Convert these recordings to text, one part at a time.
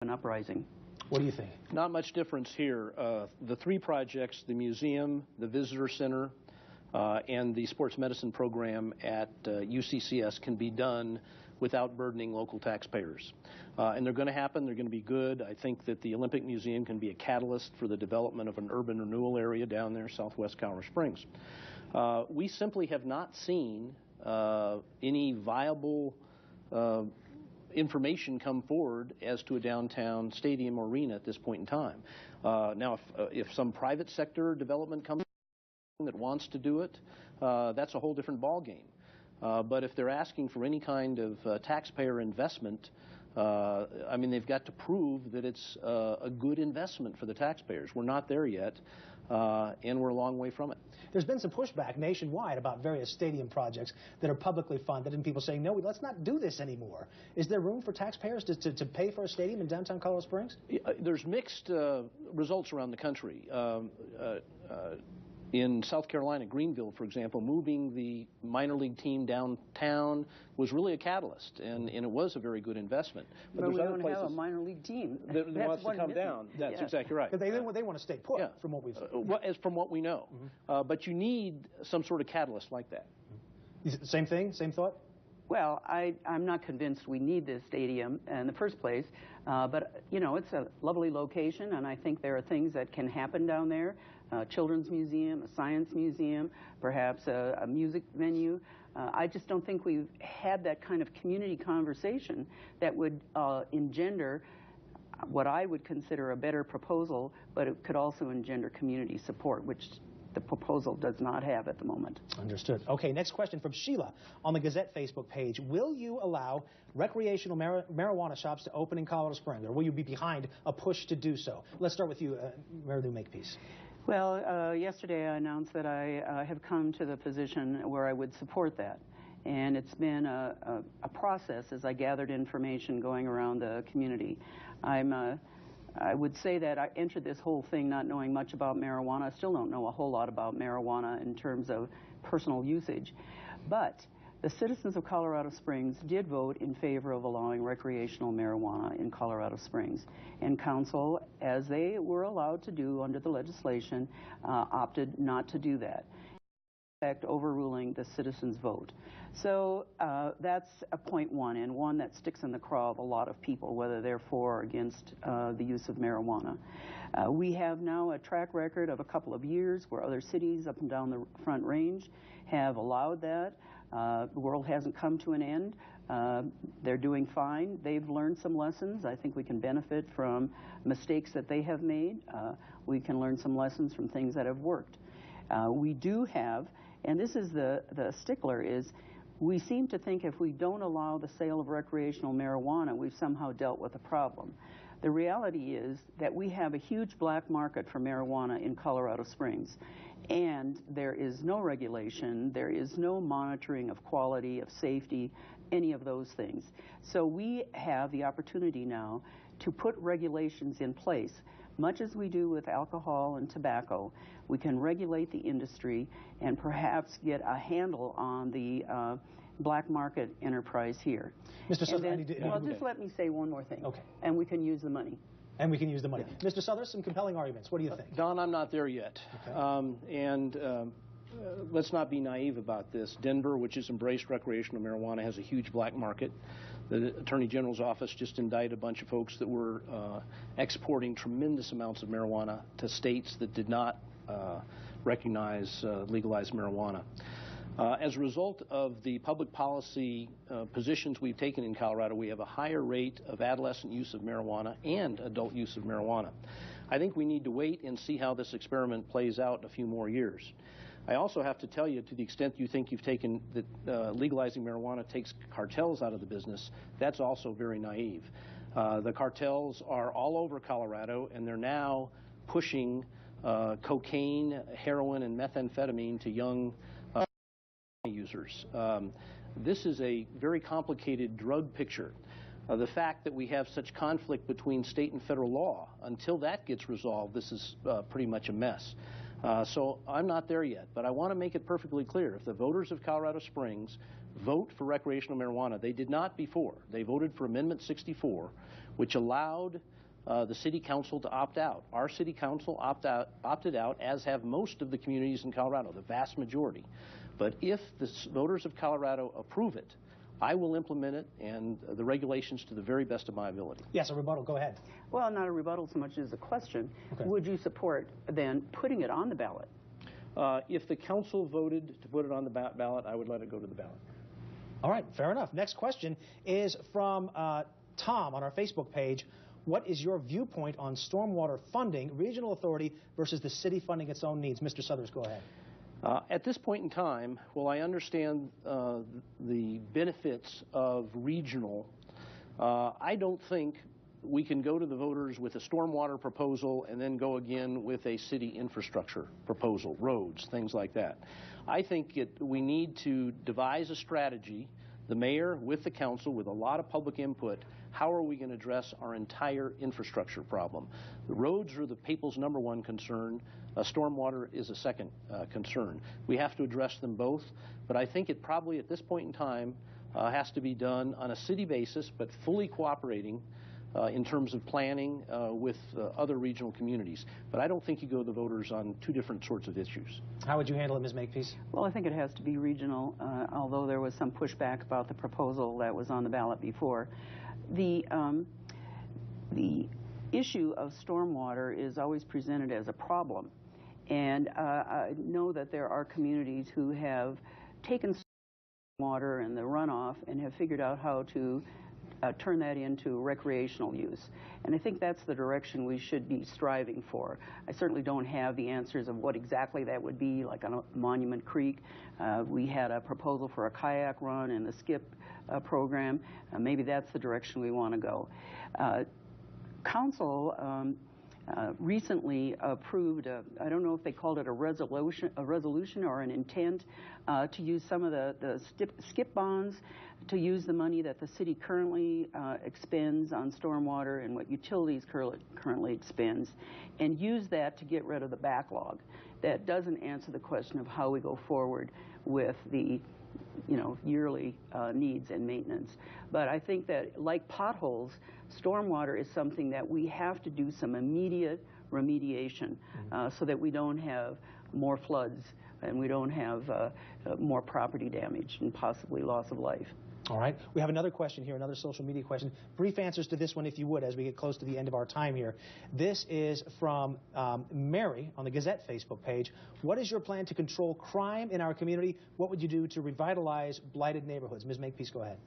an uprising. What do you think? Not much difference here. The three projects, the museum, the visitor center, and the sports medicine program at UCCS can be done without burdening local taxpayers. And they're going to happen. They're going to be good. I think that the Olympic Museum can be a catalyst for the development of an urban renewal area down there, southwest Colorado Springs. We simply have not seen any viable information come forward as to a downtown stadium or arena at this point in time. Now, if some private sector development comes that wants to do it, that's a whole different ballgame. But if they're asking for any kind of taxpayer investment, I mean, they've got to prove that it's a good investment for the taxpayers. We're not there yet, and we're a long way from it. There's been some pushback nationwide about various stadium projects that are publicly funded, and people saying, no, let's not do this anymore. Is there room for taxpayers to pay for a stadium in downtown Colorado Springs? There's mixed results around the country. In South Carolina, Greenville, for example, moving the minor league team downtown was really a catalyst, and it was a very good investment. But we don't have a minor league team that wants to come down. That's exactly right. But they want to stay put, from what we've seen. From what we know. But you need some sort of catalyst like that. Same thing? Same thought? Well, I'm not convinced we need this stadium in the first place, but, you know, it's a lovely location, and I think there are things that can happen down there. Children's museum, a science museum, perhaps a music venue. I just don't think we've had that kind of community conversation that would engender what I would consider a better proposal, but it could also engender community support, which the proposal does not have at the moment. Understood. Okay, next question from Sheila on the Gazette Facebook page. Will you allow recreational marijuana shops to open in Colorado Springs, or will you be behind a push to do so? Let's start with you, MaryLou Makepeace. Well, yesterday I announced that I have come to the position where I would support that. And it's been a process as I gathered information going around the community. I would say that I entered this whole thing not knowing much about marijuana. I still don't know a whole lot about marijuana in terms of personal usage. But the citizens of Colorado Springs did vote in favor of allowing recreational marijuana in Colorado Springs. And council, as they were allowed to do under the legislation, opted not to do that, in fact overruling the citizens' vote. So that's a point one, and one that sticks in the craw of a lot of people, whether they're for or against the use of marijuana. We have now a track record of a couple of years where other cities up and down the Front Range have allowed that. The world hasn't come to an end. They're doing fine. They've learned some lessons. I think we can benefit from mistakes that they have made. We can learn some lessons from things that have worked. We do have, and this is the stickler, is we seem to think if we don't allow the sale of recreational marijuana, we've somehow dealt with the problem. The reality is that we have a huge black market for marijuana in Colorado Springs, and there is no regulation, there is no monitoring of quality, of safety, any of those things. So we have the opportunity now to put regulations in place, much as we do with alcohol and tobacco. We can regulate the industry and perhaps get a handle on the black market enterprise here. Mr. Sutter, well, just let me say one more thing. Okay. And we can use the money. And we can use the money. Yeah. Mr. Suthers, some compelling arguments. What do you think? Don, I'm not there yet. Okay. Let's not be naive about this. Denver, which has embraced recreational marijuana, has a huge black market. The Attorney General's office just indicted a bunch of folks that were exporting tremendous amounts of marijuana to states that did not recognize legalized marijuana. As a result of the public policy positions we've taken in Colorado, we have a higher rate of adolescent use of marijuana and adult use of marijuana. I think we need to wait and see how this experiment plays out in a few more years. I also have to tell you, to the extent you think you've taken that legalizing marijuana takes cartels out of the business, that's also very naive. The cartels are all over Colorado, and they're now pushing cocaine, heroin, and methamphetamine to young users. This is a very complicated drug picture. The fact that we have such conflict between state and federal law, until that gets resolved, this is pretty much a mess. So I'm not there yet, but I want to make it perfectly clear. If the voters of Colorado Springs vote for recreational marijuana, they did not before. They voted for Amendment 64, which allowed the city council to opt out. Our city council opted out, as have most of the communities in Colorado, the vast majority. But if the voters of Colorado approve it, I will implement it and the regulations to the very best of my ability. Yes, a rebuttal. Go ahead. Well, not a rebuttal so much as a question. Okay. Would you support then putting it on the ballot? If the council voted to put it on the ballot, I would let it go to the ballot. All right, fair enough. Next question is from Tom on our Facebook page. What is your viewpoint on stormwater funding, regional authority versus the city funding its own needs? Mr. Suthers, go ahead. At this point in time, while I understand the benefits of regional, I don't think we can go to the voters with a stormwater proposal and then go again with a city infrastructure proposal, roads, things like that. I think we need to devise a strategy, the mayor with the council, with a lot of public input. How are we going to address our entire infrastructure problem? The roads are the people's #1 concern. Stormwater is a second concern. We have to address them both, but I think it probably at this point in time has to be done on a city basis, but fully cooperating in terms of planning with other regional communities. But I don't think you go to the voters on two different sorts of issues. How would you handle it, Ms. Makepeace? Well, I think it has to be regional, although there was some pushback about the proposal that was on the ballot before. The issue of stormwater is always presented as a problem. And I know that there are communities who have taken water and the runoff and have figured out how to turn that into recreational use. And I think that's the direction we should be striving for. I certainly don't have the answers of what exactly that would be, like on a Monument Creek. We had a proposal for a kayak run in the SKIP program. Maybe that's the direction we want to go. Council recently approved, I don't know if they called it a resolution or an intent to use some of the SKIP bonds to use the money that the city currently expends on stormwater and what utilities currently expends, and use that to get rid of the backlog. That doesn't answer the question of how we go forward with the yearly needs and maintenance. But I think that, like potholes, stormwater is something that we have to do some immediate remediation so that we don't have more floods and we don't have more property damage and possibly loss of life. All right. We have another question here, another social media question. Brief answers to this one, if you would, as we get close to the end of our time here. This is from Mary on the Gazette Facebook page. What is your plan to control crime in our community? What would you do to revitalize blighted neighborhoods? Ms. Makepeace, go ahead.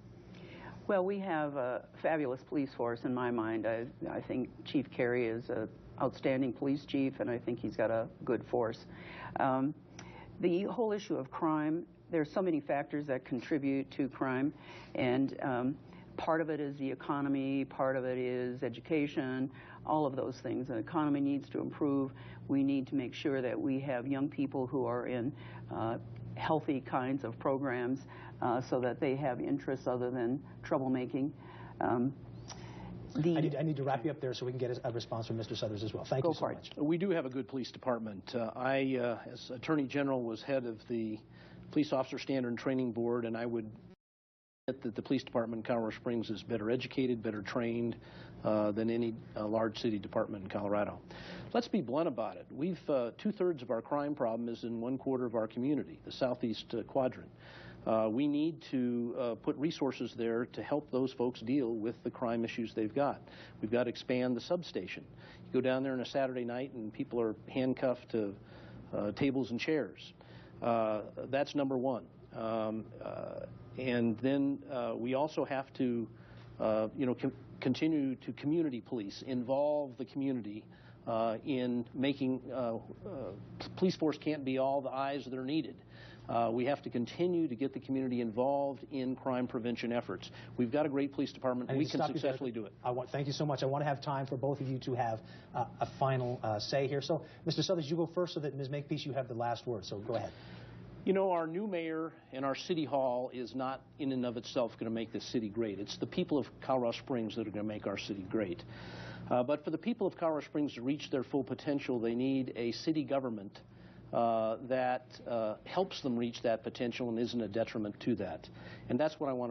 Well, we have a fabulous police force in my mind. I think Chief Carey is an outstanding police chief, and I think he's got a good force. The whole issue of crime, there's so many factors that contribute to crime, and part of it is the economy, part of it is education, all of those things. The economy needs to improve. We need to make sure that we have young people who are in healthy kinds of programs so that they have interests other than troublemaking. I need to wrap you up there so we can get a response from Mr. Suthers as well. Thank you so much. We do have a good police department. I, as Attorney General, was head of the Police Officer Standard and Training Board, and I would admit that the police department in Colorado Springs is better educated, better trained than any large city department in Colorado. Let's be blunt about it. We've 2/3 of our crime problem is in 1/4 of our community, the southeast quadrant. We need to put resources there to help those folks deal with the crime issues they've got. We've got to expand the substation. You go down there on a Saturday night and people are handcuffed to tables and chairs. That's #1. And then we also have to, continue to community police, involve the community in making, police force can't be all the eyes that are needed. We have to continue to get the community involved in crime prevention efforts. We've got a great police department. We can successfully do it. Thank you so much. I want to have time for both of you to have a final say here. So, Mr. Suthers, you go first so that Ms. Makepeace, you have the last word. So go ahead. You know, our new mayor and our city hall is not in and of itself going to make this city great. It's the people of Colorado Springs that are going to make our city great. But for the people of Colorado Springs to reach their full potential, they need a city government that helps them reach that potential and isn't a detriment to that. And that's what I want to